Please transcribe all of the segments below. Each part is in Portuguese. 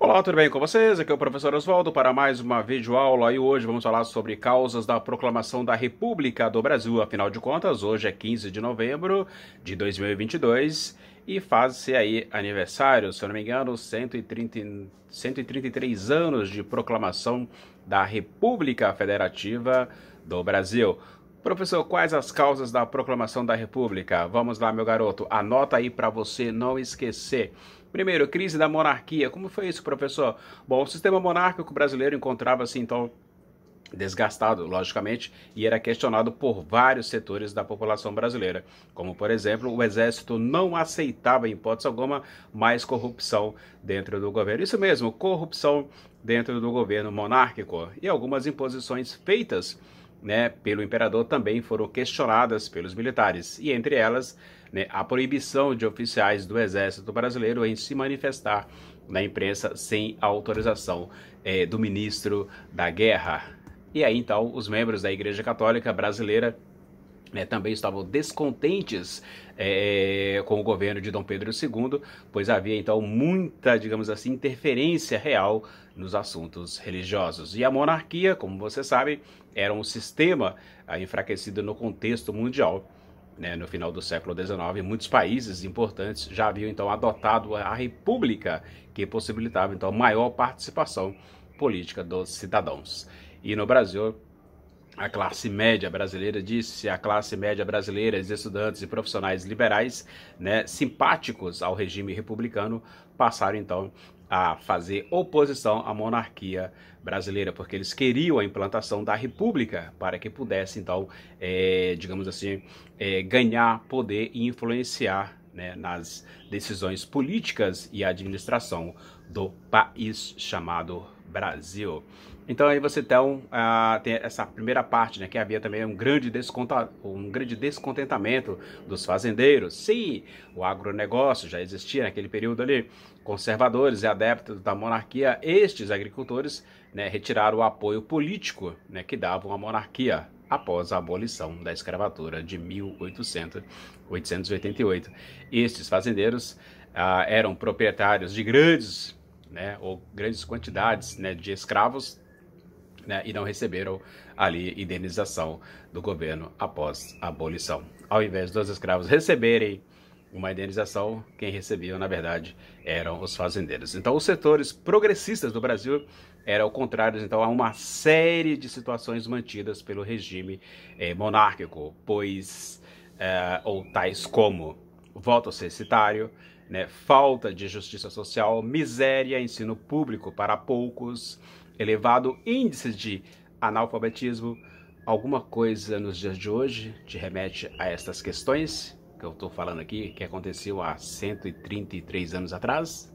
Olá, tudo bem com vocês? Aqui é o professor Oswaldo para mais uma videoaula e hoje vamos falar sobre causas da proclamação da República do Brasil. Afinal de contas, hoje é 15 de novembro de 2022 e faz-se aí aniversário, se eu não me engano, 133 anos de proclamação da República Federativa do Brasil. Professor, quais as causas da proclamação da República? Vamos lá, meu garoto, anota aí para você não esquecer. Primeiro, crise da monarquia. Como foi isso, professor? Bom, o sistema monárquico brasileiro encontrava-se, então, desgastado, logicamente, e era questionado por vários setores da população brasileira, como, por exemplo, o exército não aceitava, em hipótese alguma, mais corrupção dentro do governo. Isso mesmo, corrupção dentro do governo monárquico. E algumas imposições feitas, né, pelo imperador também foram questionadas pelos militares, e entre elas, né, a proibição de oficiais do exército brasileiro em se manifestar na imprensa sem autorização do ministro da guerra. E aí então os membros da Igreja Católica Brasileira, né, também estavam descontentes com o governo de Dom Pedro II, pois havia então muita, digamos assim, interferência real nos assuntos religiosos. E a monarquia, como você sabe, era um sistema enfraquecido no contexto mundial. Né, no final do século XIX, muitos países importantes já haviam então adotado a república, que possibilitava então maior participação política dos cidadãos. E no Brasil, a classe média brasileira, disse a classe média brasileira, os estudantes e profissionais liberais, né, simpáticos ao regime republicano, passaram então a fazer oposição à monarquia brasileira, porque eles queriam a implantação da república para que pudesse então, digamos assim, ganhar poder e influenciar, né, nas decisões políticas e administração do país chamado Brasil. Então aí você tem essa primeira parte, né, que havia também um grande descontentamento dos fazendeiros. Sim, o agronegócio já existia naquele período ali. Conservadores e adeptos da monarquia, estes agricultores, né, retiraram o apoio político, né, que davam à monarquia após a abolição da escravatura de 1888. Estes fazendeiros eram proprietários de grandes, né, ou grandes quantidades, né, de escravos, né, e não receberam ali indenização do governo após a abolição. Ao invés dos escravos receberem uma indenização, quem recebia, na verdade, eram os fazendeiros. Então, os setores progressistas do Brasil eram contrários, então, a uma série de situações mantidas pelo regime monárquico, pois, ou tais como voto censitário, né, falta de justiça social, miséria, ensino público para poucos, elevado índice de analfabetismo. Alguma coisa nos dias de hoje te remete a estas questões que eu estou falando aqui, que aconteceu há 133 anos atrás?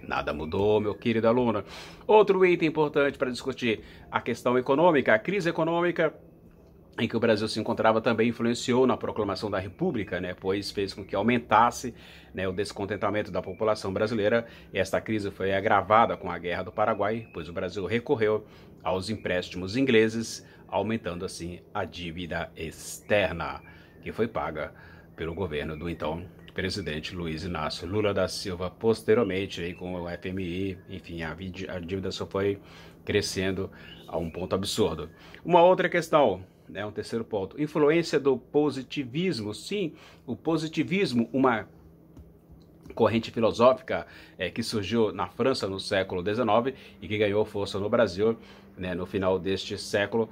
Nada mudou, meu querido aluno. Outro item importante para discutir, a questão econômica, a crise econômica em que o Brasil se encontrava também influenciou na proclamação da República, né, pois fez com que aumentasse, né, o descontentamento da população brasileira. E esta crise foi agravada com a Guerra do Paraguai, pois o Brasil recorreu aos empréstimos ingleses, aumentando assim a dívida externa, que foi paga pelo governo do então presidente Luiz Inácio Lula da Silva. Posteriormente, aí, com o FMI, enfim, a dívida só foi crescendo a um ponto absurdo. Uma outra questão, né, um terceiro ponto, influência do positivismo. Sim, o positivismo, uma corrente filosófica que surgiu na França no século XIX e que ganhou força no Brasil, né, no final deste século.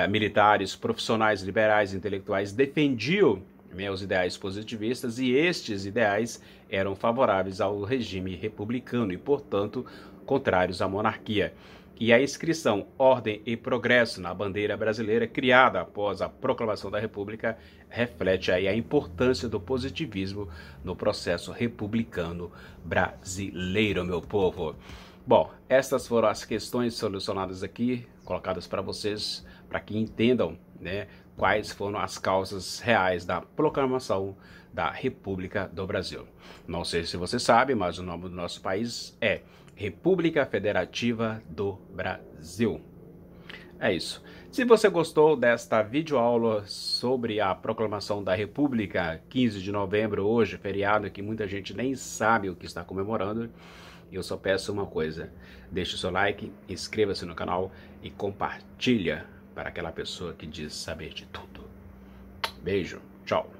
Militares, profissionais, liberais, intelectuais defendiam, né, os ideais positivistas, e estes ideais eram favoráveis ao regime republicano e, portanto, contrários à monarquia. E a inscrição Ordem e Progresso na bandeira brasileira, criada após a proclamação da República, reflete aí a importância do positivismo no processo republicano brasileiro, meu povo. Bom, estas foram as questões solucionadas aqui, colocadas para vocês, para que entendam, né, quais foram as causas reais da proclamação da República do Brasil. Não sei se você sabe, mas o nome do nosso país é República Federativa do Brasil. É isso. Se você gostou desta videoaula sobre a proclamação da República, 15 de novembro, hoje, feriado, que muita gente nem sabe o que está comemorando, eu só peço uma coisa: deixe o seu like, inscreva-se no canal e compartilha para aquela pessoa que diz saber de tudo. Beijo, tchau.